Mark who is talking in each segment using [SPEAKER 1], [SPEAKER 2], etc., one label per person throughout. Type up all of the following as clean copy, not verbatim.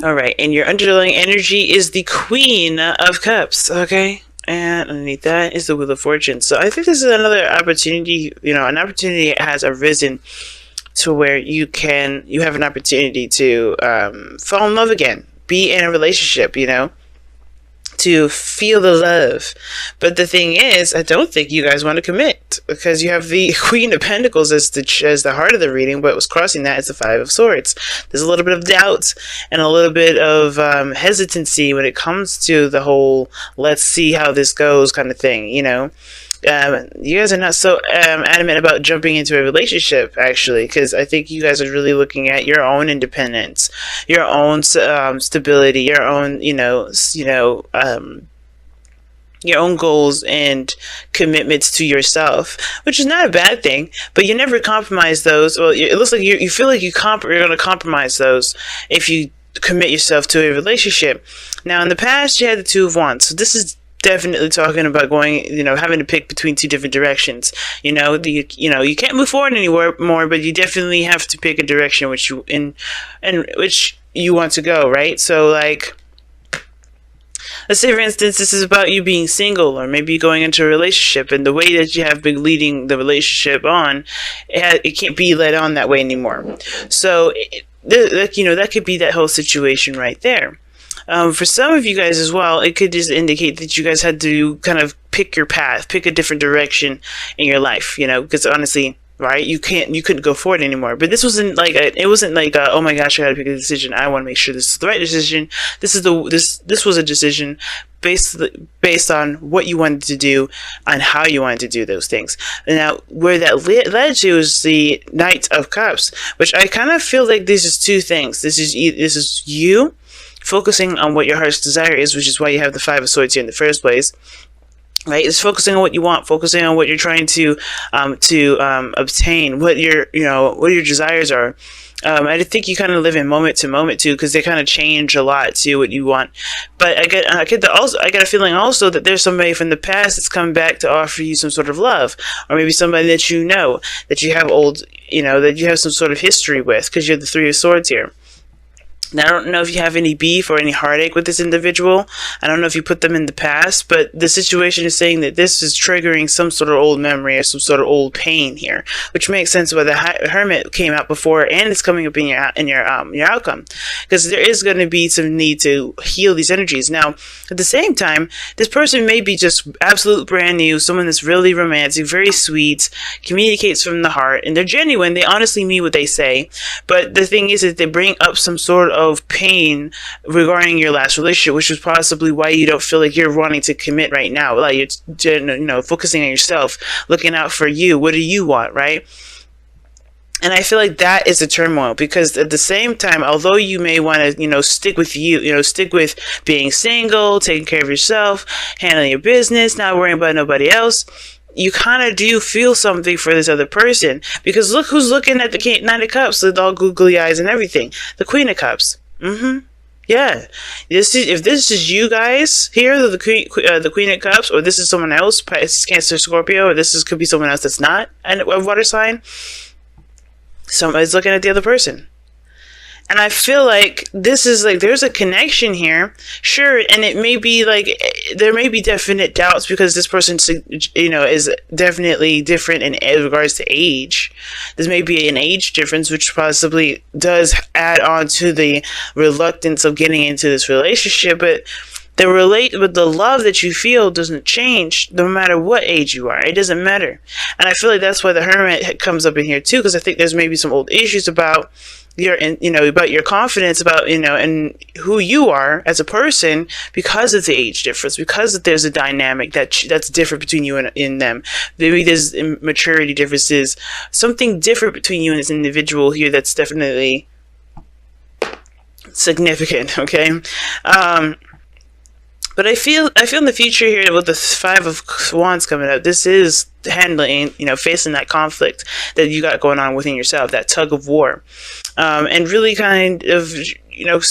[SPEAKER 1] All right, and your underlying energy is the Queen of Cups, okay? And underneath that is the Wheel of Fortune. So I think this is another opportunity, an opportunity has arisen to where you have an opportunity to fall in love again, be in a relationship, to feel the love. But the thing is, I don't think you guys want to commit, because you have the Queen of Pentacles as the heart of the reading, but what's crossing that is the Five of Swords. There's a little bit of doubt and a little bit of hesitancy when it comes to the whole let's see how this goes kind of thing, you guys are not so adamant about jumping into a relationship, actually, because I think you guys are really looking at your own independence, your own stability, your own, your own goals and commitments to yourself, which is not a bad thing, but you never compromise those. Well, it looks like you feel like you're going to compromise those if you commit yourself to a relationship. Now, in the past, you had the Two of Wands, so this is definitely talking about going, having to pick between two different directions. You can't move forward anywhere more, but you definitely have to pick a direction which you want to go, right? So, like, let's say, for instance, this is about you being single, or maybe going into a relationship, and the way that you have been leading the relationship on, it can't be led on that way anymore. So, that could be that whole situation right there. For some of you guys as well, it could just indicate that you guys had to kind of pick your path, pick a different direction in your life, because honestly, right, you couldn't go forward anymore. But this wasn't like oh my gosh, I gotta pick a decision. I want to make sure this is the right decision. This was a decision based on what you wanted to do and how you wanted to do those things. And now, where that led to is the Knight of Cups, which I kind of feel like this is two things. This is you focusing on what your heart's desire is, which is why you have the Five of Swords here in the first place. Right, it's focusing on what you want, focusing on what you're trying to obtain, what your desires are. I think you kind of live in moment to moment too, because they kind of change a lot to what you want. But I get a feeling also that there's somebody from the past that's come back to offer you some sort of love, or maybe somebody that that you have that you have some sort of history with, because you're the Three of Swords here. Now, I don't know if you have any beef or any heartache with this individual. I don't know if you put them in the past, but the situation is saying that this is triggering some sort of old memory or some sort of old pain here, which makes sense why the Hermit came out before, and it's coming up in your outcome, because there is going to be some need to heal these energies. Now, at the same time, this person may be just absolute brand new, someone that's really romantic, very sweet, communicates from the heart, and they're genuine. They honestly mean what they say. But the thing is that they bring up some sort of pain regarding your last relationship, which is possibly why you don't feel like you're wanting to commit right now. Like you're focusing on yourself, looking out for you. What do you want, right? And I feel like that is a turmoil, because at the same time, although you may want to, stick with being single, taking care of yourself, handling your business, not worrying about nobody else, you kind of do feel something for this other person, because look who's looking at the Knight of Cups with all googly eyes and everything. The Queen of Cups. Yeah. If this is you guys here, the Queen of Cups, or this is someone else, Cancer, Scorpio, or could be someone else that's not a water sign, somebody's looking at the other person. And I feel like this is like, there's a connection here, sure, and it may be like, there may be definite doubts because this person, is definitely different in regards to age. There may be an age difference, which possibly does add on to the reluctance of getting into this relationship, but the love that you feel doesn't change no matter what age you are. It doesn't matter. And I feel like that's why the Hermit comes up in here too, because I think there's maybe some old issues about about your confidence, about, and who you are as a person, because of the age difference, because there's a dynamic that's different between you and them. Maybe there's maturity differences, something different between you and this individual here that's definitely significant, okay? But I feel in the future here with the Five of Wands coming up, this is handling, facing that conflict that you got going on within yourself, that tug of war. and really kind of,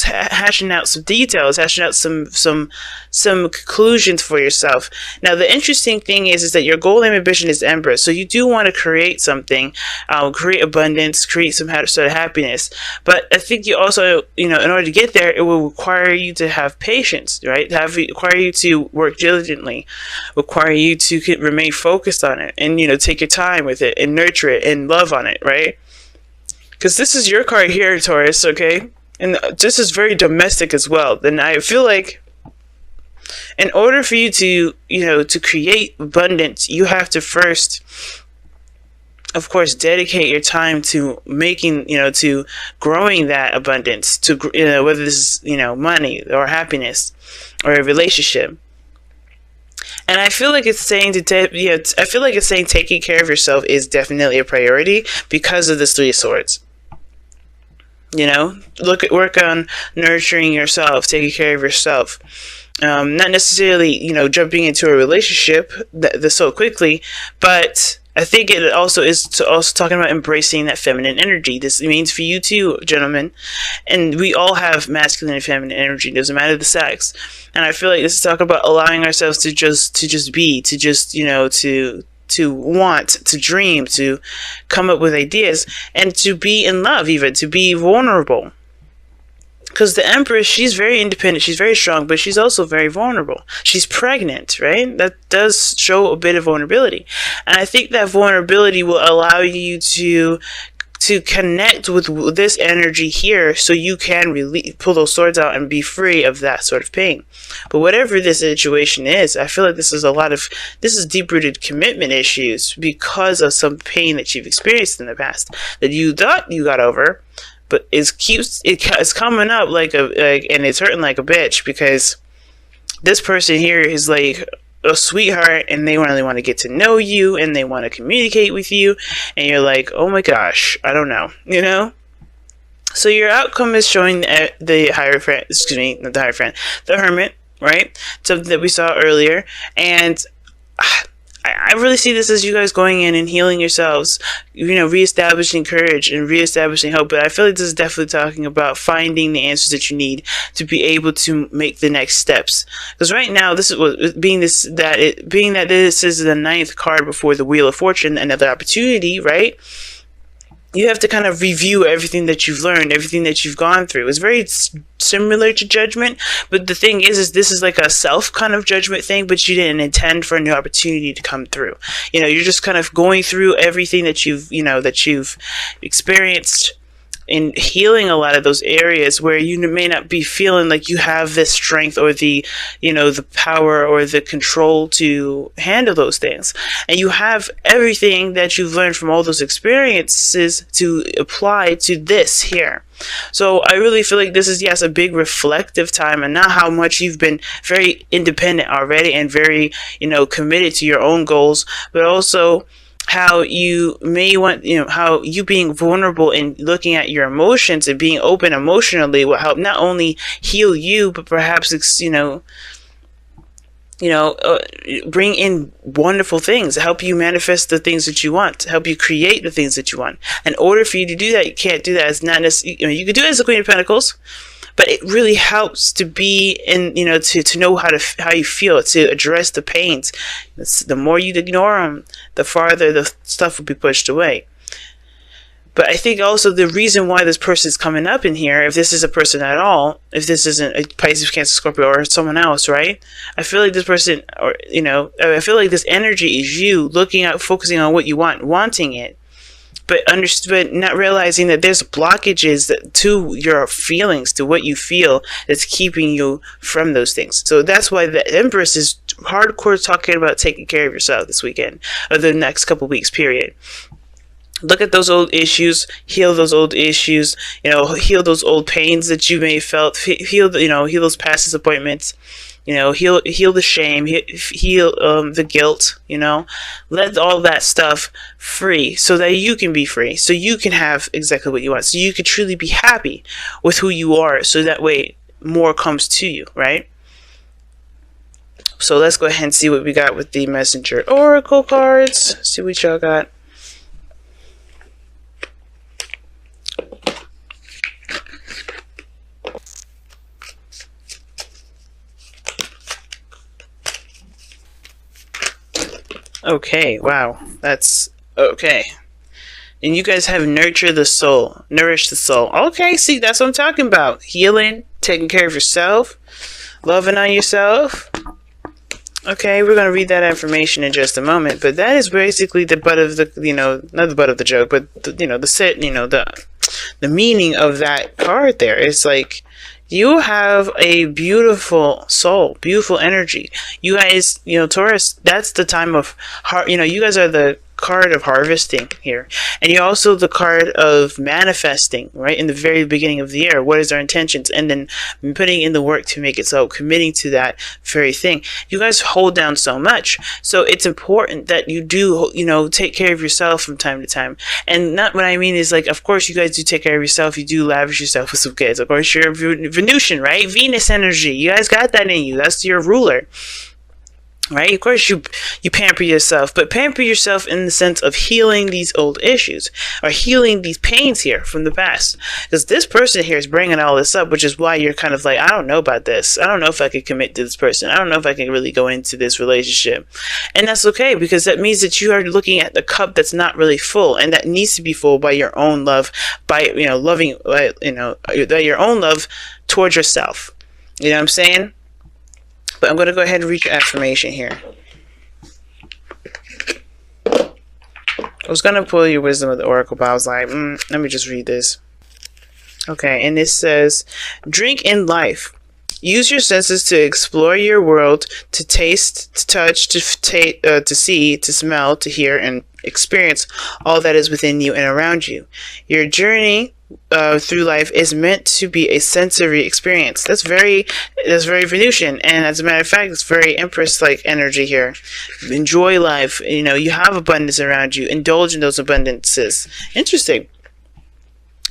[SPEAKER 1] hashing out some details, hashing out some conclusions for yourself. Now, the interesting thing is that your goal and ambition is Empress, so you do want to create something, create abundance, create some sort of happiness. But I think you also, in order to get there, it will require you to have patience, right? Require you to work diligently, require you to remain focused on it, and take your time with it and nurture it and love on it, right? Because this is your card here, Taurus, okay? And this is very domestic as well. Then I feel like in order for you to, to create abundance, you have to first, of course, dedicate your time to making, to growing that abundance, to, whether this is, money or happiness or a relationship. And I feel like it's saying I feel like it's saying taking care of yourself is definitely a priority because of this Three of Swords. Work on nurturing yourself, taking care of yourself. Not necessarily, jumping into a relationship so quickly, but I think it also is also talking about embracing that feminine energy. This means for you too, gentlemen, and we all have masculine and feminine energy. It doesn't matter the sex. And I feel like this is talking about allowing ourselves to just be, to just, to want, to dream, to come up with ideas, and to be in love, even to be vulnerable. Because the Empress, she's very independent, she's very strong, but she's also very vulnerable. She's pregnant, right? That does show a bit of vulnerability. And I think that vulnerability will allow you to connect with this energy here, so you can really pull those swords out and be free of that sort of pain. But whatever this situation is, I feel like this is deep-rooted commitment issues because of some pain that you've experienced in the past that you thought you got over, but it's coming up and it's hurting like a bitch, because this person here is like a sweetheart, and they really want to get to know you, and they want to communicate with you, and you're like, oh my gosh, I don't know, So your outcome is showing the Hierophant, not the Hierophant, the Hermit, right? Something that we saw earlier, and I really see this as you guys going in and healing yourselves, reestablishing courage and reestablishing hope. But I feel like this is definitely talking about finding the answers that you need to be able to make the next steps. Because right now, this is what being that this is the 9th card before the Wheel of Fortune, another opportunity, right? You have to kind of review everything that you've learned, everything that you've gone through. It's very similar to judgment, but the thing is this is like a self kind of judgment thing, but you didn't intend for a new opportunity to come through. You're just kind of going through everything that you've experienced, in healing a lot of those areas where you may not be feeling like you have this strength or the power or the control to handle those things. And you have everything that you've learned from all those experiences to apply to this here. So I really feel like this is, yes, a big reflective time, and not how much you've been very independent already and very, committed to your own goals, but also how you may want, how you being vulnerable and looking at your emotions and being open emotionally will help not only heal you, but perhaps, bring in wonderful things, help you manifest the things that you want, help you create the things that you want. In order for you to do that, you can't do that as not necessarily, you could do it as the Queen of Pentacles, but it really helps to be in, to know how you feel, to address the pains. The more you ignore them, the farther the stuff will be pushed away. But I think also the reason why this person is coming up in here, if this is a person at all, if this isn't a Pisces, Cancer, Scorpio, or someone else, right? I feel like this person, or, I feel like this energy is you looking at, focusing on what you want, wanting it, but not realizing that there's blockages to your feelings, to what you feel, that's keeping you from those things. So that's why the Empress is hardcore talking about taking care of yourself this weekend, or the next couple weeks, period. Look at those old issues, heal those old issues, heal those old pains that you may have felt, heal those past disappointments, heal the shame, heal the guilt, let all that stuff free so that you can be free, so you can have exactly what you want, so you can truly be happy with who you are, so that way more comes to you, right? So let's go ahead and see what we got with the Messenger Oracle cards. See what y'all got. Okay, wow. That's okay. And you guys have nurture the soul, nourish the soul. Okay, see, that's what I'm talking about. Healing, taking care of yourself, loving on yourself. Okay, we're gonna read that information in just a moment, but that is basically the butt of the, not the butt of the joke, but the meaning of that card. There, it's like you have a beautiful soul, beautiful energy. You guys, Taurus, that's the time of heart. You guys are the card of harvesting here, and you're also the card of manifesting, right? In the very beginning of the year, what is our intentions, and then putting in the work to make it so, committing to that very thing. You guys hold down so much, so it's important that you do, take care of yourself from time to time. And not what I mean is, like, of course you guys do take care of yourself, you do lavish yourself with some kids. Of course, you're Venusian, right? Venus energy, you guys got that in you. That's your ruler. Right? Of course you pamper yourself, but pamper yourself in the sense of healing these old issues, or healing these pains here from the past. Because this person here is bringing all this up, which is why you're kind of like, I don't know about this. I don't know if I could commit to this person. I don't know if I can really go into this relationship. And that's okay, because that means that you are looking at the cup that's not really full, and that needs to be full by your own love, by, loving, your own love towards yourself. You know what I'm saying? But I'm going to go ahead and read your affirmation here. I was going to pull your wisdom of the oracle, but I was like, let me just read this. Okay, and it says, drink in life. Use your senses to explore your world, to taste, to touch, to see, to smell, to hear, and experience all that is within you and around you. Your journey through life is meant to be a sensory experience. That's very Venusian, and as a matter of fact, it's very Empress-like energy here. Enjoy life. You have abundance around you. Indulge in those abundances. Interesting.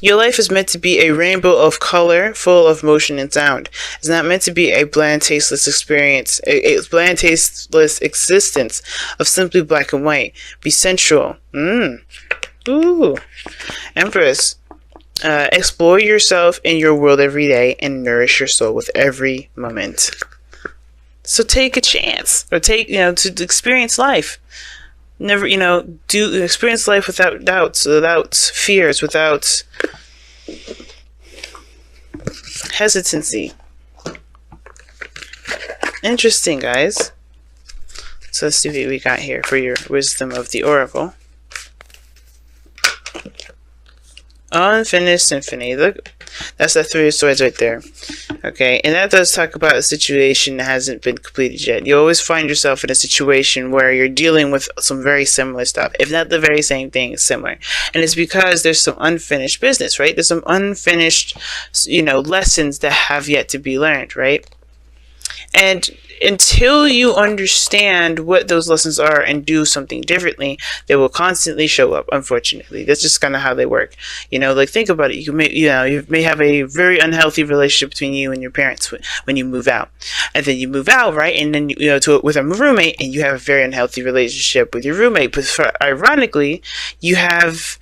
[SPEAKER 1] Your life is meant to be a rainbow of color, full of motion and sound. It's not meant to be a bland, tasteless experience, a bland, tasteless existence of simply black and white. Be sensual. Ooh. Empress. Explore yourself in your world every day and nourish your soul with every moment. So take a chance, or take, to experience life. Never, do experience life without doubts, without fears, without hesitancy. Interesting, guys. So let's see what we got here for your wisdom of the oracle. Unfinished symphony. Look, that's the Three of Swords right there. Okay, and that does talk about a situation that hasn't been completed yet. You always find yourself in a situation where you're dealing with some very similar stuff, if not the very same thing, it's similar. And it's because there's some unfinished business, right? There's some unfinished, lessons that have yet to be learned, right? And until you understand what those lessons are and do something differently, they will constantly show up, unfortunately. That's just kind of how they work. Think about it. You may have a very unhealthy relationship between you and your parents when you move out. And then you move out, right? And then, with a roommate, and you have a very unhealthy relationship with your roommate. But ironically, you have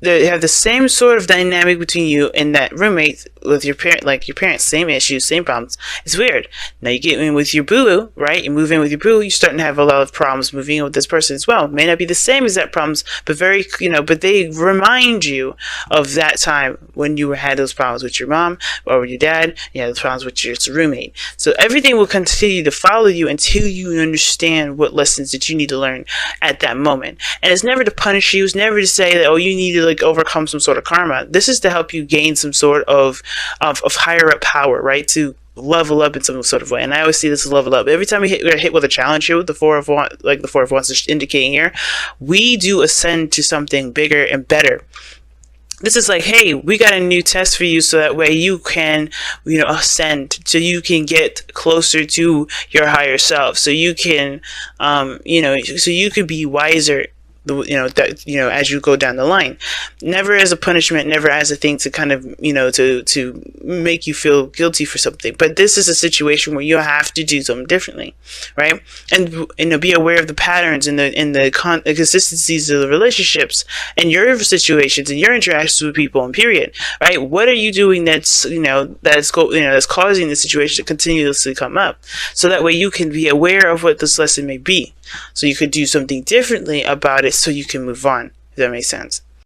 [SPEAKER 1] the same sort of dynamic between you and that roommate with your parent, like your parents, same issues, same problems. It's weird. Now you get in with your boo, right? You move in with your boo, you're starting to have a lot of problems moving in with this person as well. May not be the same exact problems, but but they remind you of that time when you had those problems with your mom or with your dad, you had those problems with your roommate. So everything will continue to follow you until you understand what lessons that you need to learn at that moment. And it's never to punish you, it's never to say that, you need to overcome some sort of karma. This is to help you gain some sort of higher up power, right? To level up in some sort of way. And I always see this as level up. Every time we're hit with a challenge here with the Four of Wands is indicating here, we do ascend to something bigger and better. This is like, hey, we got a new test for you, so that way you can, ascend, so you can get closer to your higher self, so you can, so you can be wiser. As you go down the line, never as a punishment, never as a thing to kind of, to make you feel guilty for something. But this is a situation where you have to do something differently, right? And be aware of the patterns and the consistencies of the relationships and your situations and your interactions with people, and period, right? What are you doing that's causing the situation to continuously come up, so that way you can be aware of what this lesson may be. So you could do something differently about it so you can move on, if that makes sense.